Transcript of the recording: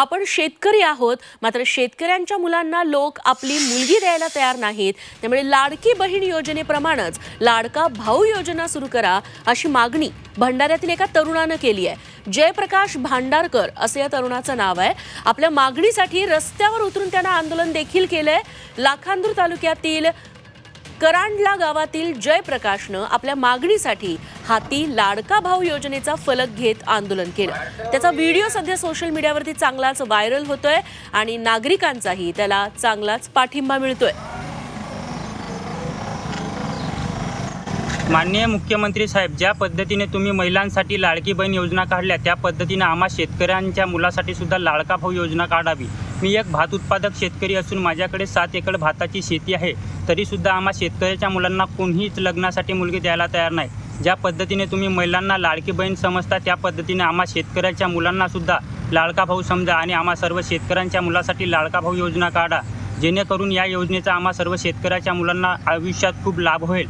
आपण शेतकरी आहोत, मात्र शेतकऱ्यांच्या मुलांना लोक आपली मुलगी द्यायला तयार नाहीत। त्यामुळे लाडकी बहीण योजनेप्रमाणेच लाडका भाऊ योजना सुरू करा अशी मागणी भंडाऱ्यातील एका तरुणाने केली आहे। जयप्रकाश भांडारकर असे या तरुणाचं नाव आहे। आपल्या मागणीसाठी रस्त्यावर उतरून त्याने आंदोलन देखील केलंय। लाखांदूर तालुक्यातील करांडला गावातील जयप्रकाशनं आपल्या मागणीसाठी हाती लाडका भाऊ योजनेचा फलक घेत आंदोलन केलं। त्याचा व्हिडिओ सध्या सोशल मीडियावरती चांगलाच व्हायरल होतोय आणि नागरिकांचाही त्याला चांगलाच पाठिंबा मिळतोय। माननीय मुख्यमंत्री साहेब, ज्या पद्धतीने तुम्ही महिलांसाठी लाडकी बहीण योजना काढल्या त्या पद्धतीने आम्हा शेतकऱ्यांच्या मुलासाठी सुद्धा लाडका भाऊ योजना काढावी। मी एक भात उत्पादक शेतकरी असून माझ्याकडे 7 एकर भाताची शेती आहे, तरीसुद्धा आम्हा शेतकऱ्याच्या मुलांना कोणीच लग्नासाठी मुलगी द्यायला तयार नाही। ज्या पद्धतीने तुम्ही महिलांना लाडकी बहीण समजता त्या पद्धतीने आम्हा शेतकऱ्याच्या मुलांना सुद्धा लाडका भाऊ समजा आणि आम्हा सर्व शेतकऱ्यांच्या मुलासाठी लाडका भाऊ योजना काढा, जेणेकरून या योजनेचा आम्हा सर्व शेतकऱ्याच्या मुलांना आयुष्यात खूप लाभ होईल।